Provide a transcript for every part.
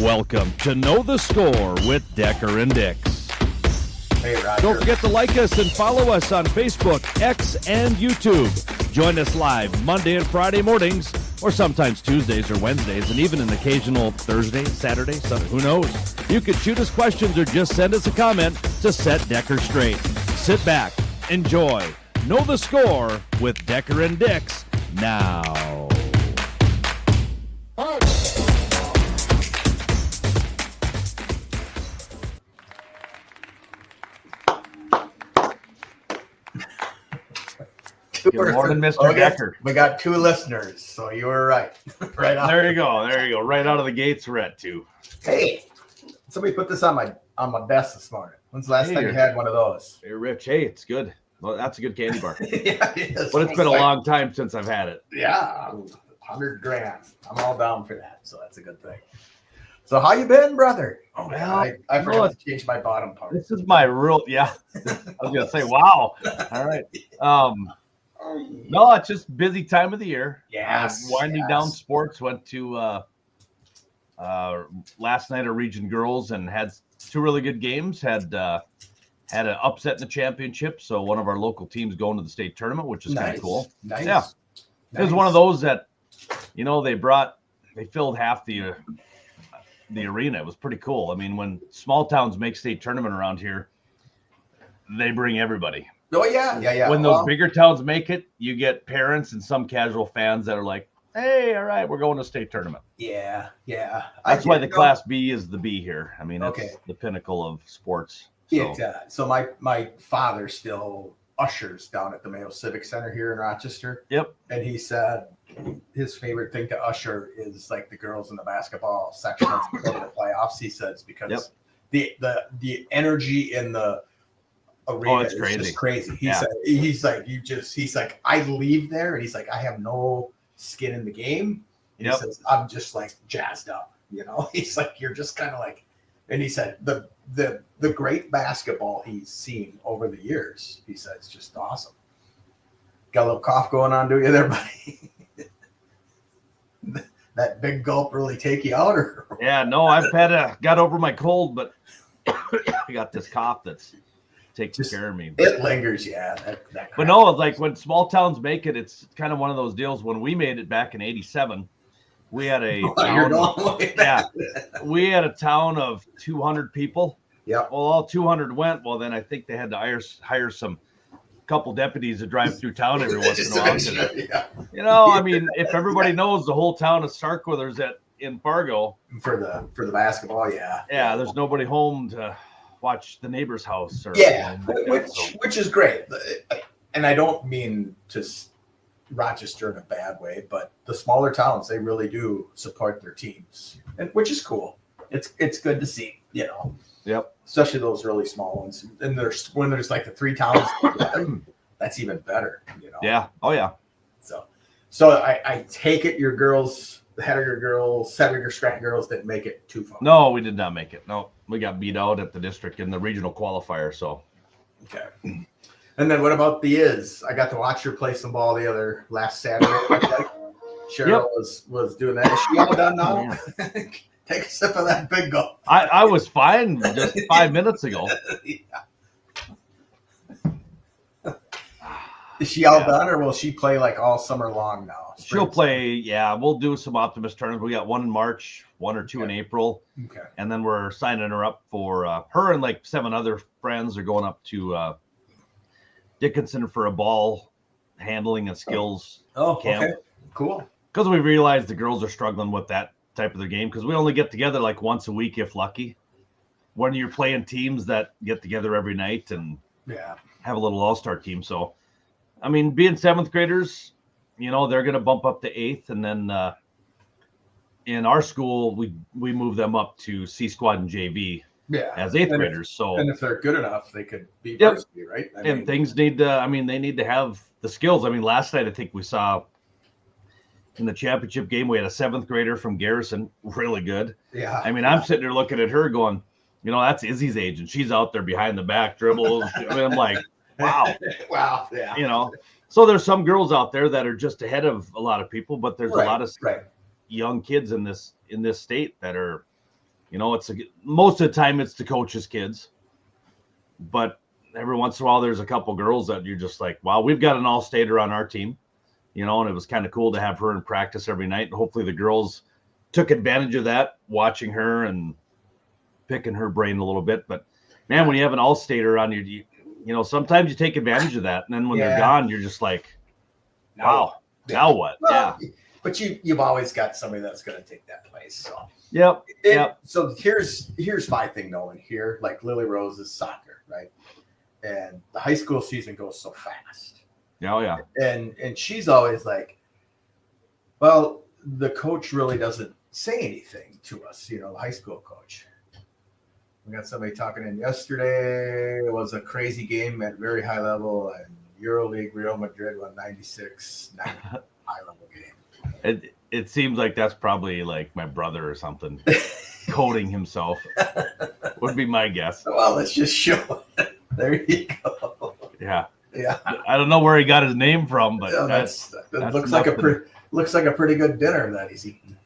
Welcome to Know the Score with Decker and Dix. Hey, Roger. Don't forget to like us and follow us on Facebook, X, and YouTube. Join us live Monday and Friday mornings, or sometimes Tuesdays or Wednesdays, and even an occasional Thursday, Saturday, Sunday, who knows? You can shoot us questions or just send us a comment to set Decker straight. Sit back, enjoy, Know the Score with Decker and Dix now. Good morning, Mr. Decker. We got 2 listeners, so you were right. Right on. There you go. There you go. Right out of the gates, we're at 2. Hey, somebody put this on my desk this morning. When's the last time you had one of those? Hey, Rich. Hey, it's good. Well, that's a good candy bar. Yeah, it is. But it's been a long time since I've had it. Yeah, 100 grand. I'm all down for that, so that's a good thing. So how you been, brother? Oh, well, I forgot to change my bottom part. This is my real, I was going to say, wow. All right. No, it's just busy time of the year. Yes. Winding down sports. Went to last night at Region Girls and had 2 really good games. Had an upset in the championship, so one of our local teams going to the state tournament, which is kind of cool. Nice. Yeah. It was one of those that, they filled half the arena. It was pretty cool. I mean, when small towns make state tournament around here, they bring everybody. Oh, yeah. When those bigger towns make it, you get parents and some casual fans that are like, hey, all right, we're going to state tournament. Yeah. That's why the Class B is the B here. I mean, it's the pinnacle of sports. So. So my father still ushers down at the Mayo Civic Center here in Rochester. Yep. And he said his favorite thing to usher is like the girls in the basketball section of the playoffs. He says because the energy in the arena is just crazy. He's like I leave there and he's like I have no skin in the game. And he says I'm just like jazzed up. He's like you're just kind of like. And he said the great basketball he's seen over the years, he said, it's just awesome. Got a little cough going on, do you there, buddy? That big gulp really take you out? Or? Yeah, no, I've got over my cold, but I got this cough that's taking care of me. It lingers, yeah. But no, it's like when small towns make it, it's kind of one of those deals. When we made it back in '87, we had a we had a town of 200 people. Yeah. Well, all 200 went. Well, then I think they had to hire some couple deputies to drive through town every once in a while. I mean, if everybody knows the whole town of Starkweather's in Fargo for the basketball, there's nobody home to watch the neighbor's house. Which is great. And I don't mean to Rochester in a bad way, but the smaller towns, they really do support their teams, and which is cool. It's good to see, Yep. Especially those really small ones. And when there's like the 3 towns, that's even better, Yeah. Oh yeah. So I take it your girls, the Heidegger girls, Sedgwick Scranton girls didn't make it too far. No, we did not make it. No, we got beat out at the district in the regional qualifier. So. Okay. And then what about the Is? I got to watch her play some ball last Saturday. Cheryl was doing that. Is she all done now? Take a sip of that big gulp. I was fine just 5 minutes ago. Is she all done, or will she play like all summer long now? She'll play, we'll do some Optimist tournaments. We got 1 in March, 1 or 2 in April. Okay. And then we're signing her up for her and like 7 other friends are going up to Dickinson for a ball handling and skills camp. Okay. Cool. Because we realized the girls are struggling with that type of their game because we only get together like once a week if lucky. When you're playing teams that get together every night and have a little all-star team. So, I mean, being 7th graders, they're going to bump up to 8th. And then in our school, we move them up to C squad and JV as 8th graders. And if they're good enough, they could be varsity, right? Things need to, they need to have the skills. I mean, last night, I think we saw in the championship game, we had a 7th grader from Garrison, really good. Yeah. I mean, I'm sitting there looking at her going, that's Izzy's age, and she's out there behind the back dribbles. I'm like, wow. Wow. Yeah. So there's some girls out there that are just ahead of a lot of people, but there's a lot of young kids in this state that are most of the time it's the coach's kids, but every once in a while there's a couple girls that you're just like, wow, we've got an all-stater on our team, and it was kind of cool to have her in practice every night. And hopefully the girls took advantage of that, watching her and picking her brain a little bit. But man, when you have an all-stater on sometimes you take advantage of that, and then when they're gone, you're just like, wow, now what? Well, but you've always got somebody that's going to take that place. So yep. So here's my thing going here. Like Lily Rose is soccer, right? And the high school season goes so fast. Oh yeah. And she's always like, well, the coach really doesn't say anything to us, the high school coach. We got somebody talking in yesterday. It was a crazy game at very high level, and EuroLeague Real Madrid won 96-90 high level game. It seems like that's probably like my brother or something coding himself would be my guess. Well, let's just show it. There you go. Yeah. Yeah. I don't know where he got his name from, but that looks like a pretty good dinner that he's eating.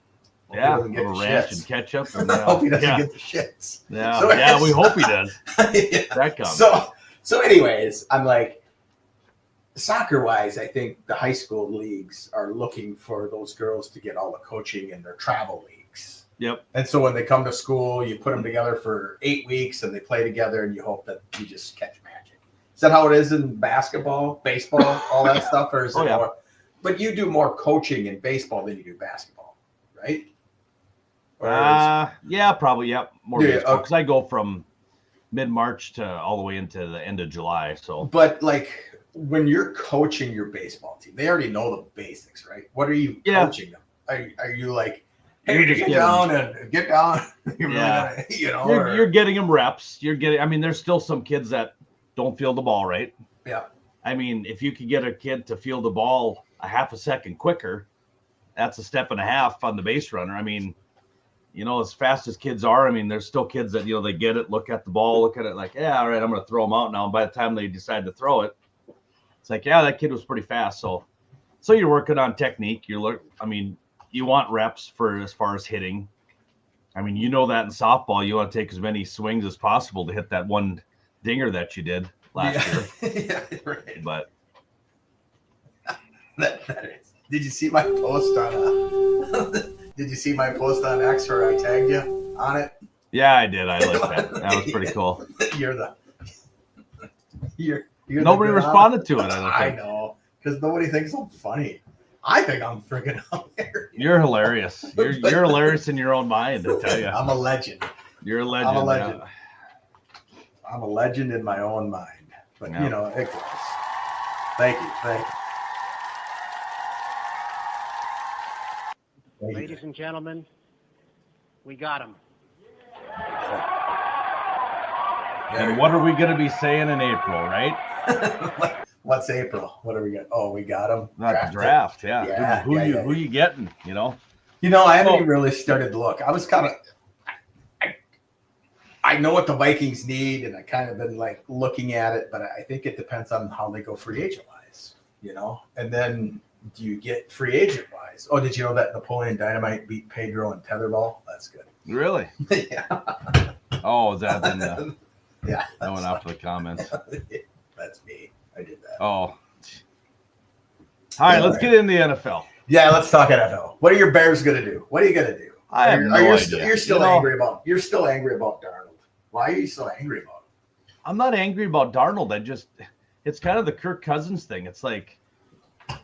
Yeah, a little ranch and ketchup. And, I hope he doesn't get the shits. Yeah, so, we hope he does. That comes. So anyways, I'm like, soccer-wise, I think the high school leagues are looking for those girls to get all the coaching in their travel leagues. Yep. And so when they come to school, you put them together for 8 weeks, and they play together, and you hope that you just catch magic. Is that how it is in basketball, baseball, all that stuff? Or is it more? But you do more coaching in baseball than you do basketball, right? Yeah, probably. Yep. More baseball, because I go from mid-March to all the way into the end of July. So, but like when you're coaching your baseball team, they already know the basics, right? What are you coaching them? Are you like, hey, get down? You're getting them reps. There's still some kids that don't field the ball right. Yeah. I mean, if you could get a kid to field the ball a half a second quicker, that's a step and a half on the base runner. I mean, as fast as kids are, there's still kids that, they get it, look at the ball, look at it like, yeah, all right, I'm going to throw them out now. And by the time they decide to throw it, it's like, yeah, that kid was pretty fast. So you're working on technique. You want reps for as far as hitting. That in softball, you want to take as many swings as possible to hit that one dinger that you did last year. Yeah, right. But that is. Did you see my post on Did you see my post on X where I tagged you on it? Yeah, I did. I liked that. That was pretty cool. You're nobody responded to it. I know, because nobody thinks I'm funny. I think I'm freaking hilarious. You're hilarious. You're hilarious in your own mind, I tell you. I'm a legend. You're a legend. I'm a legend. I'm a legend in my own mind. But, it goes. Thank you. Ladies and gentlemen, we got him. And what are we going to be saying in April, right? What's April? What are we got? Oh, we got him. Not the draft, yeah. Who you getting? I haven't even really started to look. I was kind of. I know what the Vikings need, and I kind of been like looking at it, but I think it depends on how they go free agent wise, And then do you get free agent wise? Oh, did you know that Napoleon Dynamite beat Pedro and Tetherball? That's good. Really? Yeah. Oh, is that in the? Yeah. That went out for the comments. That's me. I did that. Oh. All right, let's get into the NFL. Yeah, let's talk NFL. What are your Bears going to do? What are you going to do? I have no idea. You're still angry about Darnold. Why are you so angry about him? I'm not angry about Darnold. It's kind of the Kirk Cousins thing. It's like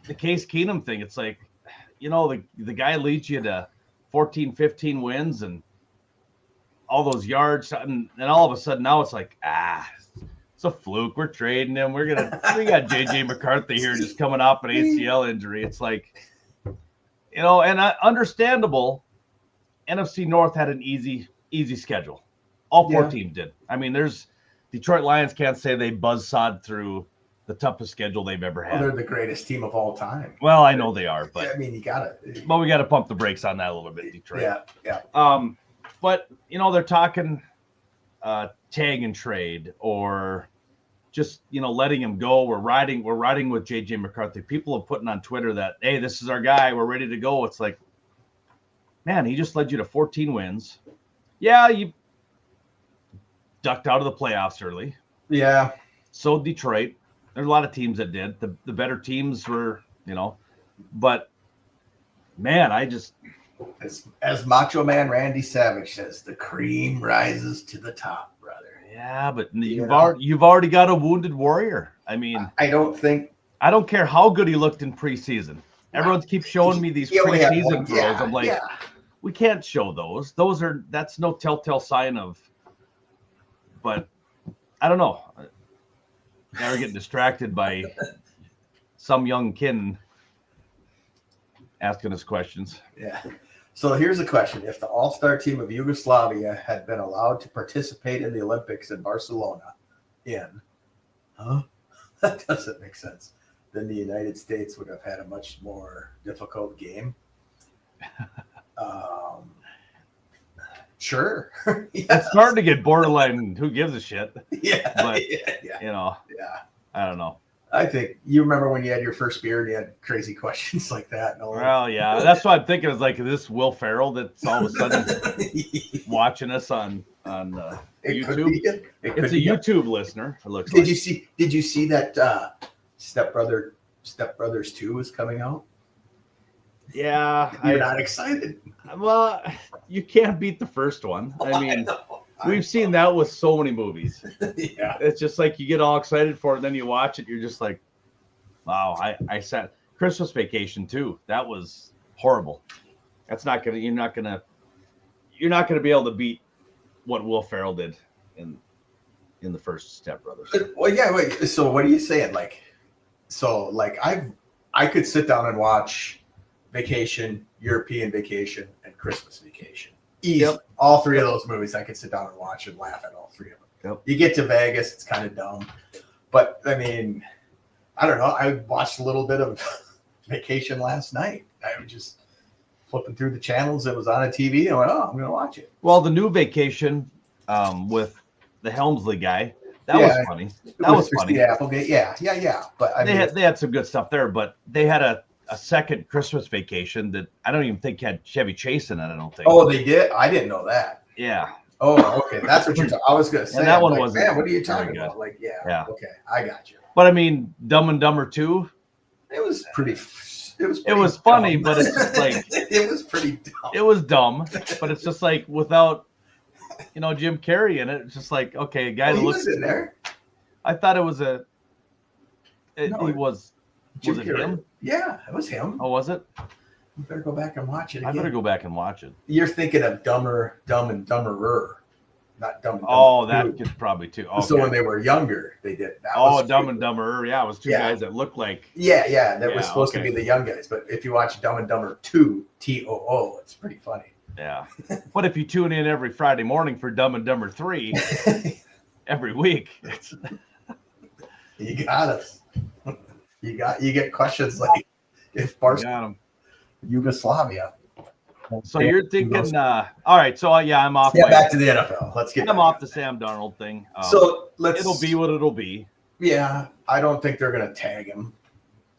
the Case Keenum thing. It's like, the guy leads you to 14, 15 wins and all those yards. And all of a sudden now it's like, it's a fluke. We're trading him. We got JJ McCarthy here just coming off an ACL injury. It's like, and understandable. NFC North had an easy schedule. All four teams did. There's Detroit Lions can't say they buzzsawed through the toughest schedule they've ever had. Well, they're the greatest team of all time. Well, I know they are, but you gotta. But we got to pump the brakes on that a little bit, Detroit. Yeah. But they're talking tag and trade or just letting him go. We're riding with JJ McCarthy. People are putting on Twitter that, hey, this is our guy. We're ready to go. It's like, man, he just led you to 14 wins. Yeah, you ducked out of the playoffs early. Yeah. So Detroit. There's a lot of teams that did. The better teams were, but man, I just as Macho Man Randy Savage says, the cream rises to the top, brother. Yeah, but you've already got a wounded warrior. I mean, I don't care how good he looked in preseason. Everyone keeps showing me these preseason throws. I'm like, we can't show those. That's no telltale sign of. But I don't know. Now we're getting distracted by some young kin asking us questions. Yeah. So here's a question. If the all-star team of Yugoslavia had been allowed to participate in the Olympics in Barcelona that doesn't make sense, then the United States would have had a much more difficult game. Sure. Yes. It's starting to get borderline who gives a shit. Yeah. But, Yeah. I don't know. I think you remember when you had your first beer and you had crazy questions like that. Well, yeah, that's what I'm thinking. Is like this Will Ferrell that's all of a sudden watching us on YouTube. It's a YouTube listener. It looks. Did you see that Step Brothers 2 is coming out? Yeah, you're not excited. Well, you can't beat the first one. I mean, we've seen that with so many movies. Yeah, it's just like you get all excited for it, and then you watch it, you're just like, wow. I sat Christmas Vacation too. That was horrible. That's not gonna. You're not gonna be able to beat what Will Ferrell did in the first Step Brothers. Well, yeah. Wait. So what are you saying? I could sit down and watch Vacation, European Vacation, and Christmas Vacation. Easy. Yep. All three of those movies I could sit down and watch and laugh at all three of them. Yep. You get to Vegas, it's kind of dumb. But, I mean, I don't know. I watched a little bit of Vacation last night. I was just flipping through the channels. It was on a TV. And I went, I'm going to watch it. Well, the new Vacation with the Helmsley guy, that was funny. That was funny. Applegate. Yeah. But they had some good stuff there, but they had a second Christmas Vacation that I don't even think had Chevy Chase in it. I don't think. Oh, they did? I didn't know that. Yeah. Oh, okay. That's what you're talking. I was going to say. And that one wasn't. Man, what are you talking about? Like, yeah. Okay, I got you. But I mean, Dumb and Dumber 2. It was pretty. It was funny, but it's just like it was pretty dumb. It was dumb, but it's just like without, Jim Carrey in it. It's just like, okay, a guy that looks was in there. I thought it was he was. Jim Was it Carrey. him? Yeah, it was him. Oh, was it? You better go back and watch it again. I better go back and watch it. You're thinking of Dumb and Dumberer, not Dumb and Dumber. Oh, that could probably too. Okay. So when they were younger, they did that. Dumb and Dumberer. Yeah, it was two guys that looked like. Yeah, that was supposed to be the young guys. But if you watch Dumb and Dumber 2, TOO, it's pretty funny. Yeah. But if you tune in every Friday morning for Dumb and Dumber 3 every week, you got us. You get questions like if Barcelona, Yugoslavia. So you're thinking, all right. So I'm off. Yeah, back to the NFL. Let's get. I'm off the Sam Darnold thing. It'll be what it'll be. Yeah, I don't think they're gonna tag him,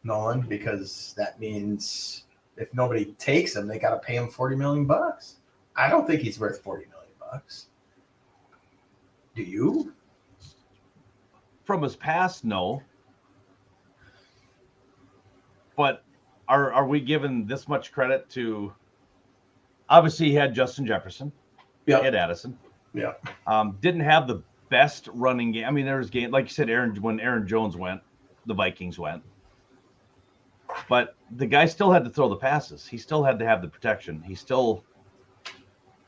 Nolan, because that means if nobody takes him, they got to pay him $40 million. I don't think he's worth $40 million. Do you? From his past, no. But are we giving this much credit to? Obviously, he had Justin Jefferson. Yeah. He had Addison. Yeah. Didn't have the best running game. I mean, there was game, like you said, when Aaron Jones went, the Vikings went. But the guy still had to throw the passes. He still had to have the protection. He still,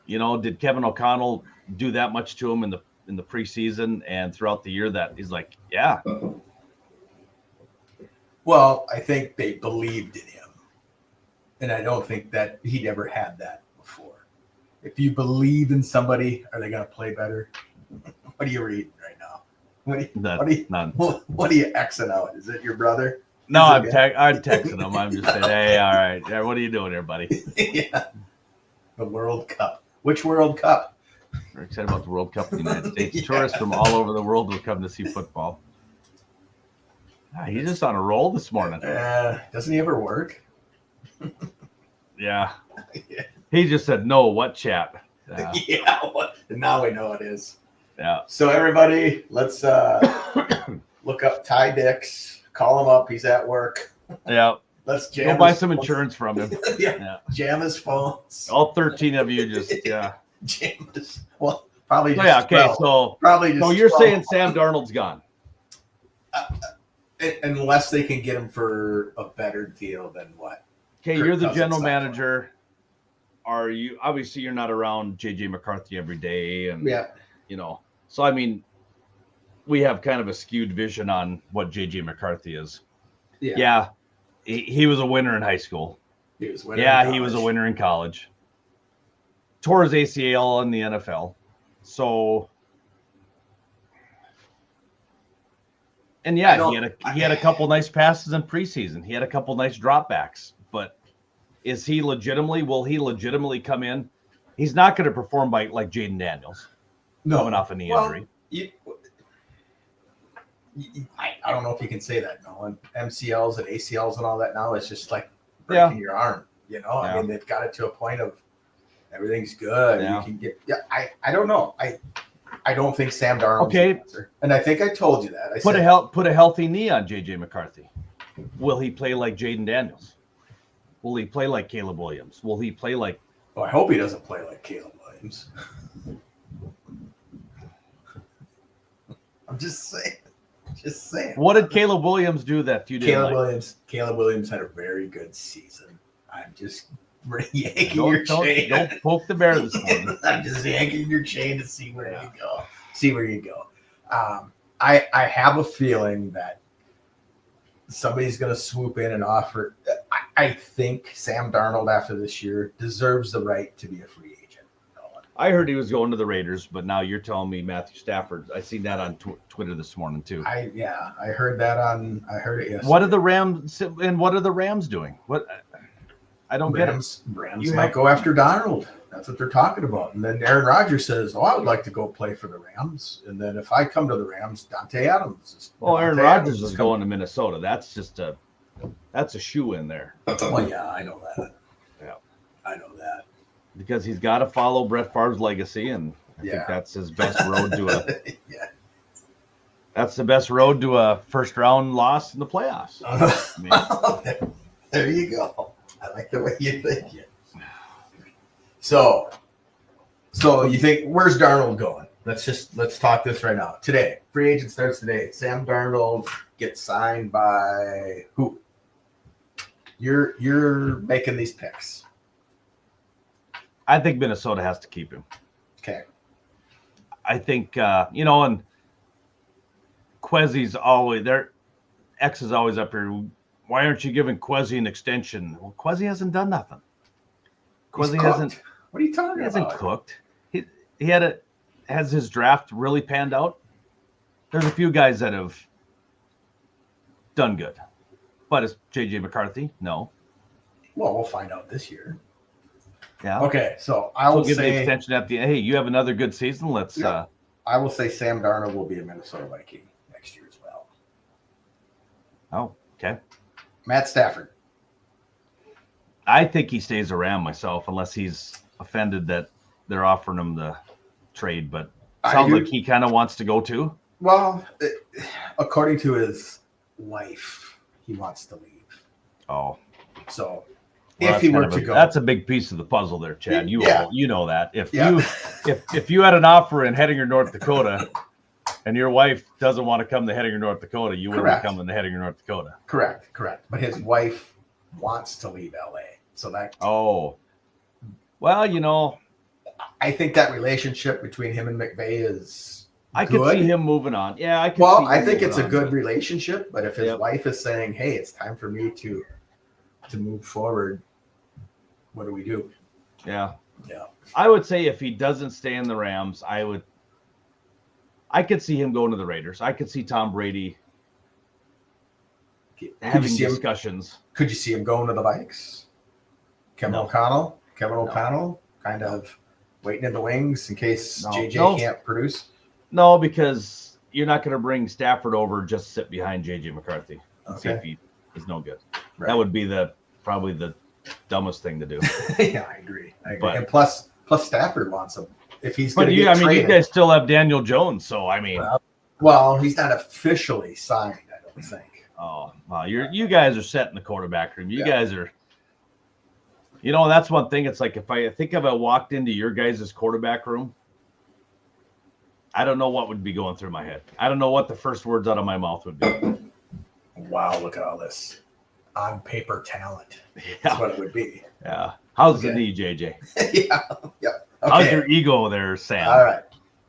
did Kevin O'Connell do that much to him in the preseason and throughout the year that he's like, yeah. Well, I think they believed in him. And I don't think that he never had that before. If you believe in somebody, are they going to play better? What are you reading right now? What are you Xing out? Is it your brother? No, I'm texting him. I'm just saying, hey, all right. Yeah, what are you doing here, buddy? Yeah. The World Cup. Which World Cup? We're excited about the World Cup in the United States. Yeah. Tourists from all over the world will come to see football. He's just on a roll this morning. Doesn't he ever work? Yeah. He just said, no, what chat? Yeah. Now we know it is. Yeah. So everybody, let's look up Ty Dix. Call him up. He's at work. Yeah. Let's jam. Go buy some insurance from him. Yeah. Jam his phones. All 13 of you just Jam his. Well, probably. Just yeah. Okay. 12. So probably. Just so you're 12. saying Sam Darnold's gone? Unless they can get him for a better deal than what? Okay, Kirk you're the Cousins general signed manager. Are you obviously you're not around JJ McCarthy every day, and so I mean, we have kind of a skewed vision on what JJ McCarthy is. Yeah, he was a winner in high school. He was winner. Yeah, he was a winner in college. Tore his ACL in the NFL, so. And he had a couple nice passes in preseason. He had a couple nice dropbacks, but is he legitimately? Will he legitimately come in? He's not going to perform like Jaden Daniels, coming off a knee injury. I don't know if you can say that. No, and MCLs and ACLs and all that now it's just like breaking your arm. I mean they've got it to a point of everything's good. You can get. I don't know. I don't think Sam Darnold's the answer. And I think I told you that. Put a healthy knee on JJ McCarthy. Will he play like Jaden Daniels? Will he play like Caleb Williams? Will he play like? Oh, I hope he doesn't play like Caleb Williams. I'm just saying. What did Caleb Williams do that you didn't like? Caleb Williams had a very good season. I'm just yanking your chain. Don't poke the bear this morning. I'm just yanking your chain to see where you go. See where you go. I have a feeling that somebody's going to swoop in and offer. I think Sam Darnold after this year deserves the right to be a free agent. I heard he was going to the Raiders, but now you're telling me Matthew Stafford. I seen that on Twitter this morning too. I heard that I heard it yesterday. What are the Rams doing? What? I don't get it. Rams might go after Darnold. That's what they're talking about. And then Aaron Rodgers says, I would like to go play for the Rams. And then if I come to the Rams, Dante Adams. Aaron Rodgers is going to Minnesota. That's just that's a shoe in there. Well, yeah, I know that. Yeah. I know that. Because he's got to follow Brett Favre's legacy, and I think that's his best road to a that's the best road to a first round loss in the playoffs. There you go. I like the way you think it. So you think where's Darnold going? Let's talk this right now. Today, free agent starts today. Sam Darnold gets signed by who? You're making these picks. I think Minnesota has to keep him. Okay. I think and Quezzy's always there. X is always up here. Why aren't you giving Quezzy an extension? Well, Quezzy hasn't done nothing. Quezzy hasn't. What are you talking about? He hasn't cooked. He has his draft really panned out? There's a few guys that have done good, but is JJ McCarthy? No. Well, we'll find out this year. Yeah. Okay, so I will give say the extension at the end. Hey, you have another good season. Let's. Yeah. I will say Sam Darnold will be a Minnesota Viking next year as well. Oh, okay. Matt Stafford. I think he stays a Ram myself, unless he's offended that they're offering him the trade. But sounds like he kind of wants to go too. Well, according to his wife, he wants to leave. Oh, so if he were to go, that's a big piece of the puzzle there, Chad. You know that if you had an offer in Hettinger, North Dakota, and your wife doesn't want to come to Hettinger, North Dakota, you wouldn't come to Hettinger, North Dakota. Correct. But his wife wants to leave LA. So that. Oh, well, I think that relationship between him and McVay is. I could see him moving on. Yeah, I could. Well, I think it's a good relationship, but if his wife is saying, "Hey, it's time for me to move forward," what do we do? Yeah. I would say if he doesn't stay in the Rams, I could see him going to the Raiders. I could see Tom Brady having discussions. Could you see him going to the Vikes? Kevin O'Connell, kind of waiting in the wings in case JJ can't produce. No, because you're not going to bring Stafford over just to sit behind JJ McCarthy and see if he is no good. Right. That would be probably the dumbest thing to do. Yeah, I agree. And plus Plus Stafford wants him. If he's But going to you, get I mean, traded, you guys still have Daniel Jones, so I mean, well, he's not officially signed, I don't think. oh, wow, you guys are set in the quarterback room. You Yeah. guys are, that's one thing. It's like if I walked into your guys' quarterback room, I don't know what would be going through my head. I don't know what the first words out of my mouth would be. Wow, look at all this on paper talent. Yeah. That's what it would be. Yeah. How's the Okay. knee, JJ? Yeah. Okay. How's your ego there, Sam? All right.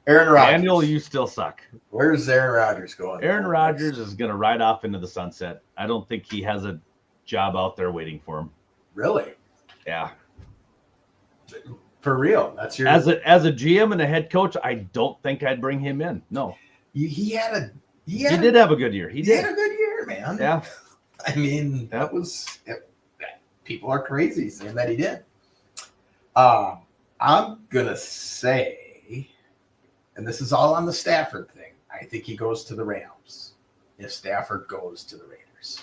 Aaron Rodgers. Daniel, you still suck. Where's Aaron Rodgers going? Aaron Rodgers is going to ride off into the sunset. I don't think he has a job out there waiting for him. Really? Yeah. For real? That's your As a GM and a head coach, I don't think I'd bring him in. No. He did have a good year. He had did. a good year, man. Yeah. I mean, people are crazy saying that he did. I'm gonna say, and this is all on the Stafford thing. I think he goes to the Rams. If Stafford goes to the Raiders,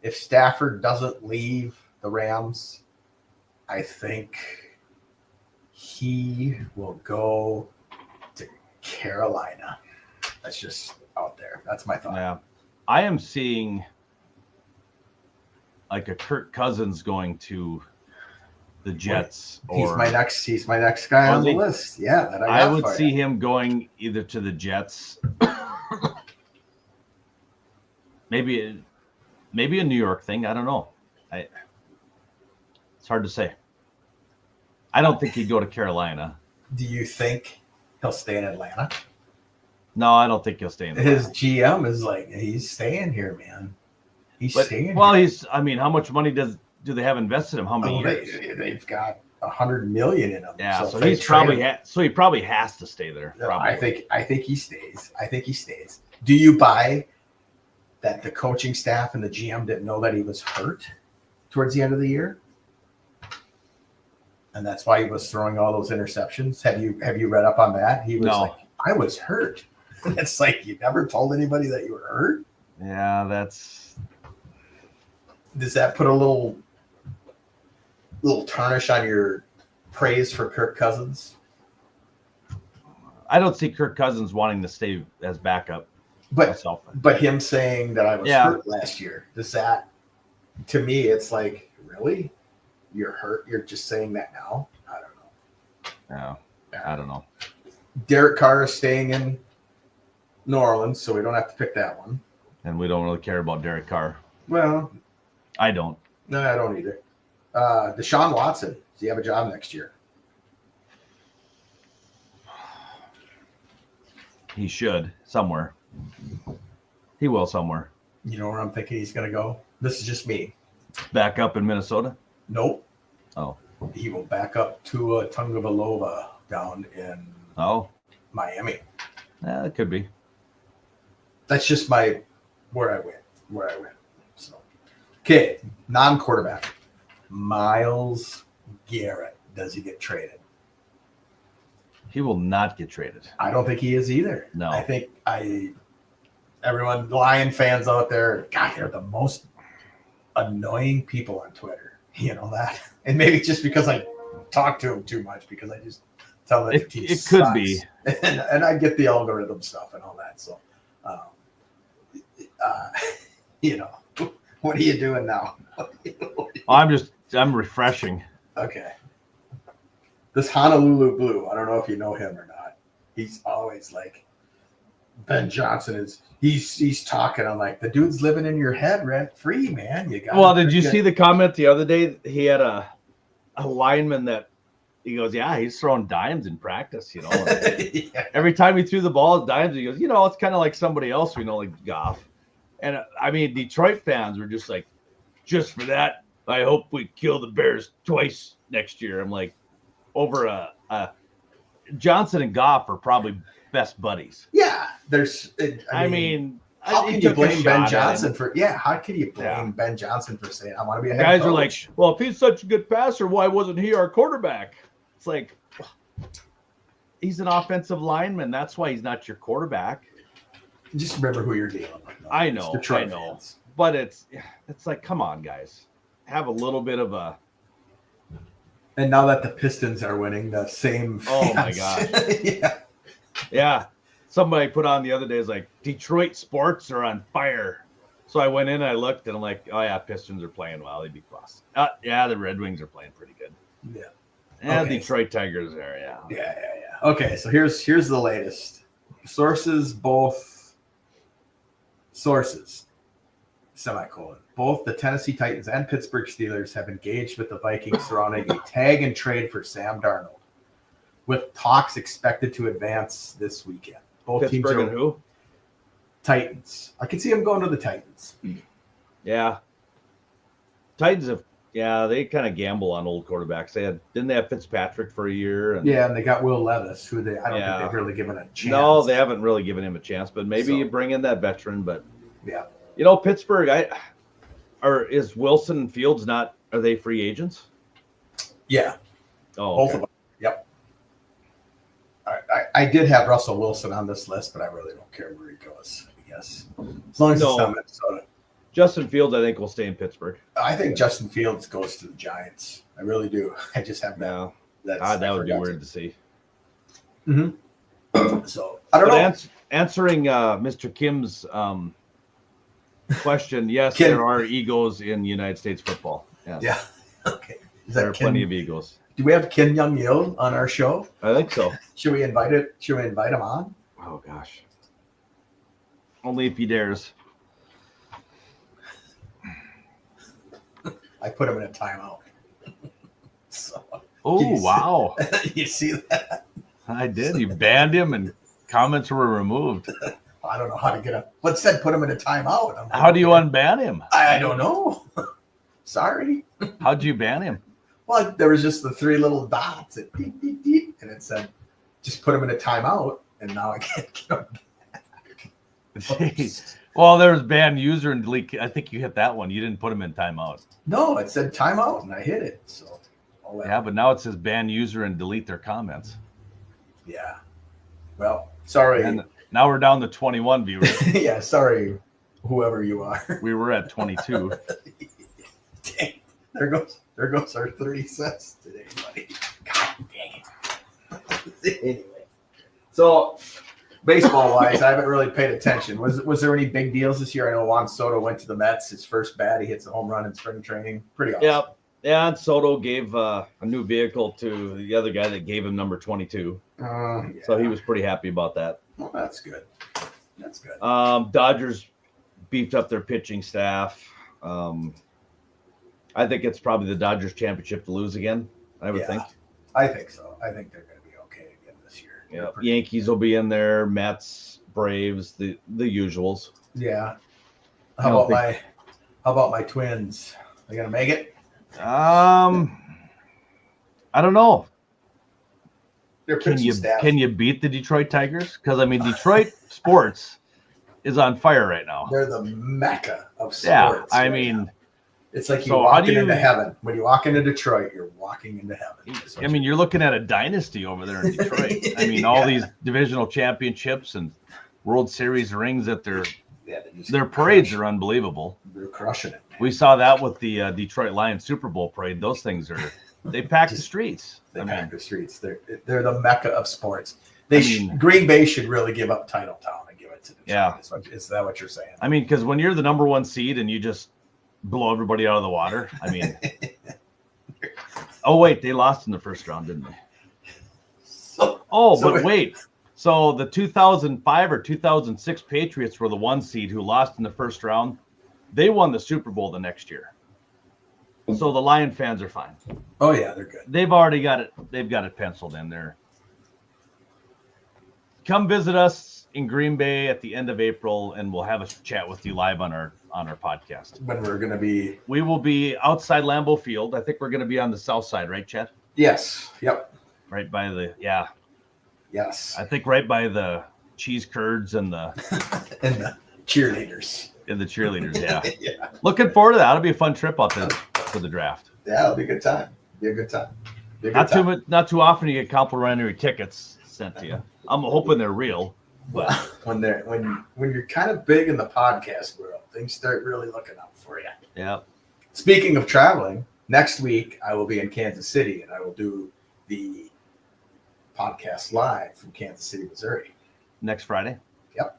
if Stafford doesn't leave the Rams, I think he will go to Carolina. That's just out there. That's my thought. Yeah. I am seeing like a Kirk Cousins going to the Jets. He's my next guy on the list. Yeah, that I would see him going either to the Jets, maybe a New York thing. I don't know. It's hard to say. I don't think he'd go to Carolina. Do you think he'll stay in Atlanta? No, I don't think he'll stay in Atlanta. His GM is like, he's staying here, man. He's staying. Well, here. how much money do they have invested in him? How many years? They've got $100 million in them. Yeah, so he probably has to stay there. No, I think he stays. I think he stays. Do you buy that the coaching staff and the GM didn't know that he was hurt towards the end of the year? And that's why he was throwing all those interceptions. Have you read up on that? He was like, I was hurt. It's like, you never told anybody that you were hurt? Yeah, does that put a little tarnish on your praise for Kirk Cousins? I don't see Kirk Cousins wanting to stay as backup. But him saying that I was hurt last year, does that, to me, it's like, really? You're hurt? You're just saying that now? I don't know. Yeah, I don't know. Derek Carr is staying in New Orleans, so we don't have to pick that one. And we don't really care about Derek Carr. Well, I don't. No, I don't either. Deshaun Watson, does he have a job next year? He should somewhere. He will somewhere. You know where I'm thinking he's going to go? This is just me. Back up in Minnesota? Nope. Oh. He will back up to Tagovailoa down in Miami. Yeah, it could be. That's just where I went. So, okay, non-quarterback. Myles Garrett. Does he get traded? He will not get traded. I don't think he is either. No. I think everyone, Lion fans out there, God, they're the most annoying people on Twitter. You know that? And maybe just because I talk to him too much, because I just tell them it could be. And I get the algorithm stuff and all that. So, what are you doing now? I'm refreshing. Okay. This Honolulu Blue, I don't know if you know him or not. He's always like, Ben Johnson he's talking. I'm like, the dude's living in your head rent free, man. Did you see the comment the other day? He had a lineman that he goes, yeah, he's throwing dimes in practice, Yeah. Every time he threw the ball at dimes, he goes, it's kind of like somebody else we know, like Goff. And I mean, Detroit fans were just like, just for that, I hope we kill the Bears twice next year. I'm like, over Johnson and Goff are probably best buddies. Yeah, how can you blame Ben Johnson for? Yeah, how can you blame Ben Johnson for saying I want to be a head coach? Guys are like, well, if he's such a good passer, why wasn't he our quarterback? It's like, he's an offensive lineman. That's why he's not your quarterback. Just remember who you're dealing with. I know, but it's like, come on, guys, have a little bit of a And now that the Pistons are winning, the same fans. Oh, my gosh. Yeah. Yeah. Somebody put on the other day is like, Detroit sports are on fire. So I went in and I looked and I'm like, oh, yeah, Pistons are playing well. They beat Boston. Yeah, the Red Wings are playing pretty good. Yeah. And Okay. Detroit Tigers are, yeah. Yeah. Okay, so here's the latest. Sources, semicolon. Both the Tennessee Titans and Pittsburgh Steelers have engaged with the Vikings surrounding a tag and trade for Sam Darnold, with talks expected to advance this weekend. Both Pittsburgh teams are and who? Titans. I can see them going to the Titans. Yeah. Titans have, they kind of gamble on old quarterbacks. Didn't they have Fitzpatrick for a year? And, Yeah, and they got Will Levis, who I don't think they've really given a chance. No, they haven't really given him a chance, but maybe you bring in that veteran. But yeah, Pittsburgh, is Wilson and Fields are they free agents? Yeah. Oh, Both okay. of them. Yep. I did have Russell Wilson on this list, but I really don't care where he goes, I guess. As long as it's not Minnesota. Justin Fields, I think, will stay in Pittsburgh. I think Justin Fields goes to the Giants. I really do. I just have that. That would be weird to see. Mm-hmm. So, I don't know. Answering Mr. Kim's question, yes, Kim. there are egos in United States football. Yes. Yeah. Okay. There are plenty of egos. Do we have Kim Young-Il on our show? I think so. Should we invite him on? Oh, gosh. Only if he dares. I put him in a timeout. So, Oh, wow. You see that? I did. You banned him and comments were removed. I don't know how to get him. What said put him in a timeout? I'm like, How do you unban him? I don't know. Sorry. How'd you ban him? Well, there was just the three little dots at beep, beep, beep, and it said, just put him in a timeout, and now I can't get him back. Well, there was ban user and delete. I think you hit that one. You didn't put him in timeout. No, it said timeout, and I hit it. So, yeah, but now it says ban user and delete their comments. Yeah. Well, sorry. And now we're down to 21 viewers. Yeah, sorry, whoever you are. We were at 22. Dang, there goes our 30 cents today, buddy. God dang it. Anyway, so baseball wise, I haven't really paid attention. Was there any big deals this year? I know Juan Soto went to the Mets. His first bat, he hits a home run in spring training. Pretty awesome. Yep. Yeah, and Soto gave a new vehicle to the other guy that gave him number 22. Yeah. So he was pretty happy about that. Well, that's good. That's good. Dodgers beefed up their pitching staff. I think it's probably the Dodgers championship to lose again, I would think. I think so. I think they're going to be okay again this year. Yeah, Yankees will be in there, Mets, Braves, the usuals. Yeah. How about my Twins? They going to make it? I don't know. Their Can pitching staff. you beat the Detroit Tigers? Because I mean, Detroit sports is on fire right now. They're the mecca of sports. Yeah, I right mean, now. It's like so you're walking into heaven. When you walk into Detroit, you're walking into heaven. I mean, you're looking at a dynasty over there in Detroit. I mean, all these divisional championships and World Series rings at their parades are unbelievable. They're crushing it. Man. We saw that with the Detroit Lions Super Bowl parade. Those things they pack the streets. They pack the streets. They're the mecca of sports. Green Bay should really give up Titletown and give it to Detroit. Yeah. Is that what you're saying? I mean, because when you're the number one seed and you just blow everybody out of the water, I mean. Oh, wait, they lost in the first round, didn't they? Wait. So the 2005 or 2006 Patriots were the one seed who lost in the first round. They won the Super Bowl the next year. So the Lion fans are fine. Oh, yeah, they're good. They've already got it. They've got it penciled in there. Come visit us in Green Bay at the end of April, and we'll have a chat with you live on our podcast. When we're going to be... We will be outside Lambeau Field. I think we're going to be on the south side, right, Chet? Yes. Yep. Right by the... Yeah. Yes. I think right by the cheese curds and the... and the cheerleaders. And the cheerleaders, yeah. Yeah. Looking forward to that. It'll be a fun trip out there for the draft. Yeah, it'll be a good time. Be a good time. Not too often you get complimentary tickets sent to you. I'm hoping they're real. But when you're kind of big in the podcast world, things start really looking up for you. Yeah. Speaking of traveling, next week I will be in Kansas City, and I will do the podcast live from Kansas City, Missouri. Next Friday? Yep.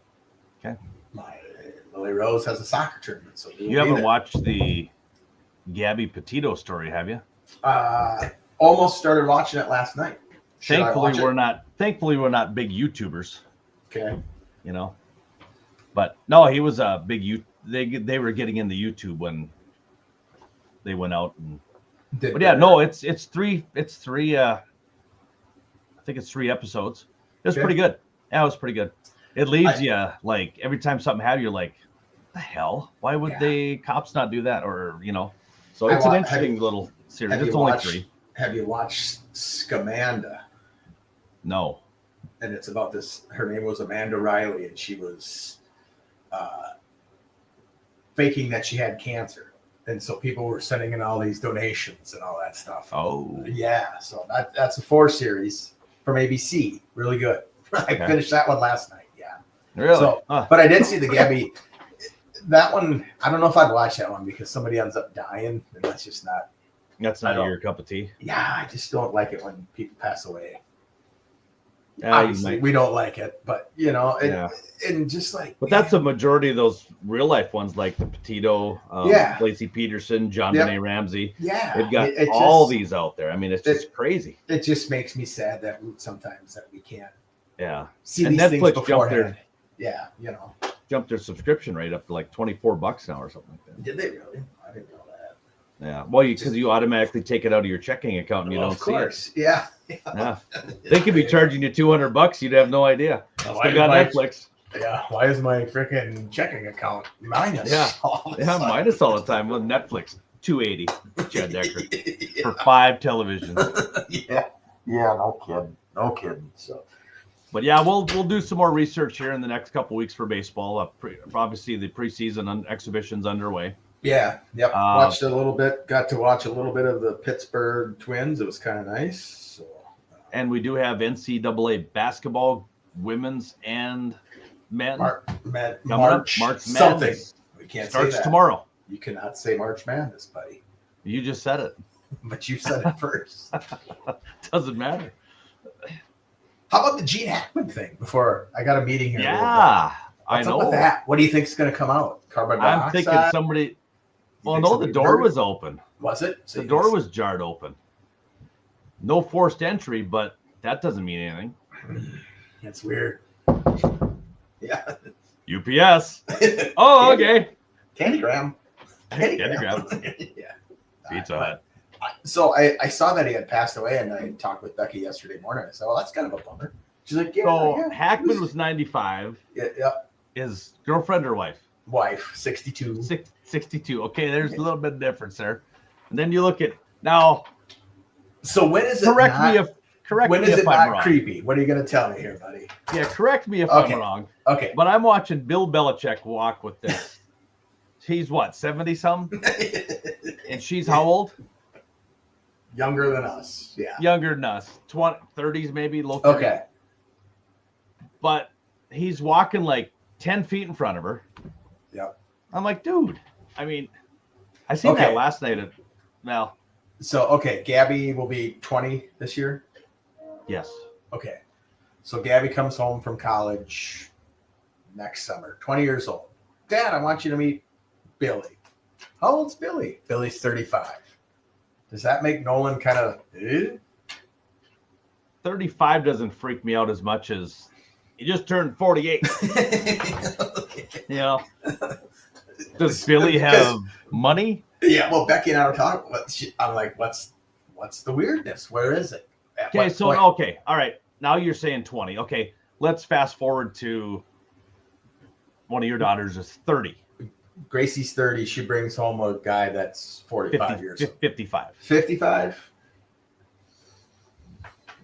Okay. My Lily Rose has a soccer tournament, so you haven't watched the Gabby Petito story, have you? Almost started watching it last night. Thankfully, we're not big YouTubers. Okay. You know, but no, he was a big they were getting into YouTube when they went out and. But yeah, no, it's three. I think it's 3 episodes. It was pretty good. Yeah, it was pretty good. It leaves you like every time something happens, you're like, the hell? Why would the cops not do that? Or so it's an interesting little series. It's only 3. Have you watched Scamanda? No. And it's about this. Her name was Amanda Riley, and she was faking that she had cancer, and so people were sending in all these donations and all that stuff. Oh, yeah. So that's a 4 series from ABC. Really good. I finished that one last night. Yeah. Really? So, but I did see the Gabby. That one, I don't know if I'd watch that one because somebody ends up dying, and that's just not. That's not your cup of tea. Yeah, I just don't like it when people pass away. Obviously, we don't like it, but and just like. But that's a majority of those real life ones, like the Petito, Lacey Peterson, John Benet Ramsey. Yeah, they've got all these out there. I mean, it's just crazy. It just makes me sad that sometimes that we can't. Yeah, see and these Netflix things beforehand. Jumped their subscription rate up to like $24 now or something like that. Did they really? I didn't know that. Yeah, well, because you automatically take it out of your checking account and you don't see it. Yeah. They could be charging you $200. You'd have no idea. Still got Netflix. Yeah. Why is my freaking checking account minus? Minus all the time. Well, Netflix $280. Chad Decker for 5 televisions. Yeah. No kidding. So. But yeah, we'll do some more research here in the next couple weeks for baseball. Obviously, the preseason exhibition's underway. Yeah. Yep. Watched a little bit. Got to watch a little bit of the Pittsburgh Twins. It was kind of nice. So. And we do have NCAA basketball, women's and men. March something. We can't starts say that. Tomorrow. You cannot say March Madness, buddy. You just said it. But you said it first. Doesn't matter. How about the Gene Hackman thing? Before I got a meeting here. Yeah, I know. Up with that? What do you think is going to come out? Carbon dioxide? I'm thinking somebody. Well, no, the door was open. Was it? The door was jarred open. No forced entry, but that doesn't mean anything. That's weird. Yeah. UPS. Oh, okay. Candygram. Yeah. Pizza Hut. So I saw that he had passed away, and I talked with Becky yesterday morning. I said, "Well, that's kind of a bummer." She's like, "Yeah." So Hackman was 95. Yeah. His girlfriend or wife? Wife, 62. 62. Okay, there's a little bit of difference there. And then you look at now. So when is it? Correct me if I'm wrong. Creepy? What are you going to tell me here, buddy? Yeah, correct me if I'm wrong. Okay. But I'm watching Bill Belichick walk with this. He's what, 70 something? And she's how old? Younger than us. Yeah. Younger than us. 30s maybe, low 30s. Okay. But he's walking like 10 feet in front of her. Yep. I'm like, dude. I mean, I seen that last night. So, Gabby will be 20 this year? Yes. Okay. So Gabby comes home from college next summer, 20 years old. Dad, I want you to meet Billy. How old's Billy? Billy's 35. Does that make Nolan kind of 35 doesn't freak me out as much as he just turned 48. Does Billy have money? Yeah, well, Becky and I were talking. I'm like, what's the weirdness? Where is it? All right. Now you're saying 20. Okay, let's fast forward to one of your daughters is 30. Gracie's 30. She brings home a guy that's 45 years old. 55. 55?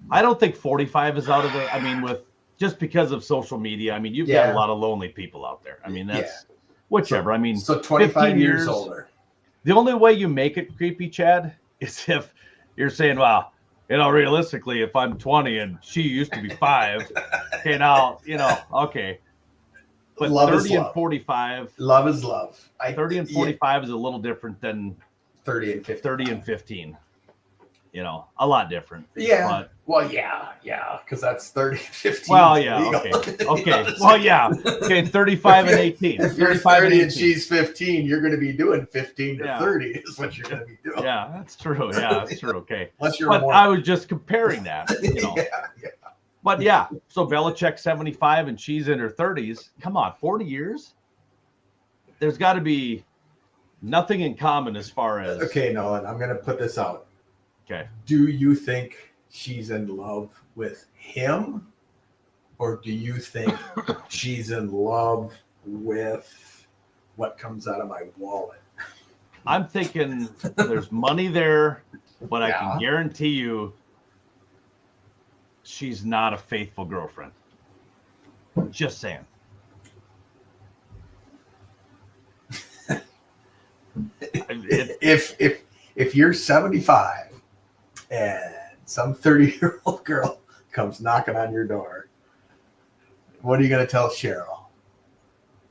I don't think 45 is out of the. I mean, just because of social media. I mean, you've got a lot of lonely people out there. I mean, that's whichever. I mean, so 25 years older. The only way you make it creepy, Chad, is if you're saying, "Wow, realistically, if I'm 20 and she used to be 5, okay, now, okay." But love 30 and 45. Love is love. 30 and 45 is a little different than 30 and 15. 30 and 15. You know, a lot different. Yeah. But, well, yeah, because that's 30 and 15. well, yeah. Okay. Well, yeah. Okay. 35 and 18. If you're 30 and she's 15, you're going to be doing 15 to Yeah. 30 is what you're going to be doing. Yeah, that's true. Yeah, that's true. Okay. Unless you're But more. I was just comparing that, you know. yeah. But yeah, so Belichick 75 and she's in her 30s. Come on, 40 years? There's got to be nothing in common as far as. Okay, Nolan, I'm going to put this out. Okay. Do you think she's in love with him? Or do you think she's in love with what comes out of my wallet? I'm thinking there's money there, but I can guarantee you she's not a faithful girlfriend. Just saying. If you're 75 and some 30-year-old girl comes knocking on your door, what are you going to tell Cheryl?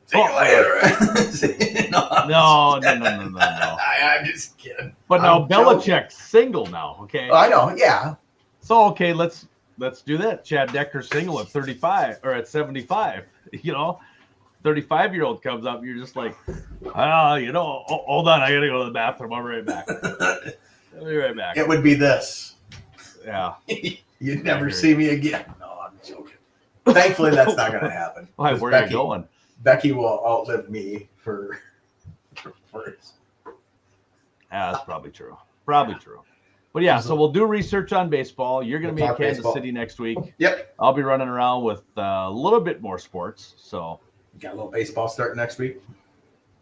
See you later. No. I'm just kidding. But now Belichick's single now, okay? I know, yeah. So okay, let's do that. Chad Decker's single at 35 or at 75. You know, 35-year-old comes up, you're just like, hold on, I gotta go to the bathroom. I'll be right back. I'll be right back. It would be this. Yeah. You'd never see me again. No, I'm joking. Thankfully, that's not going to happen. Why? Where are you going? Becky will outlive me for Yeah, that's probably true. Probably true. But yeah, so we'll do research on baseball. You're going to be in Kansas City next week. Yep. I'll be running around with a little bit more sports. So you got a little baseball starting next week?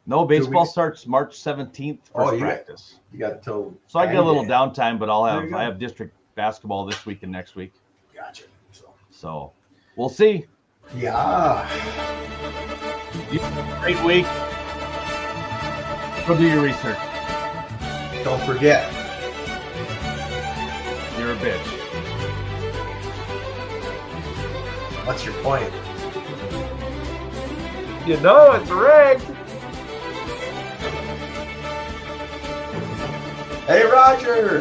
No, baseball starts March 17th for practice. You got until so I get a little downtime, but I have district basketball this week and next week. Gotcha. So we'll see. Yeah. Great week. Go do your research. Don't forget. You're a bitch. What's your point? You know it's rigged. Hey, Roger.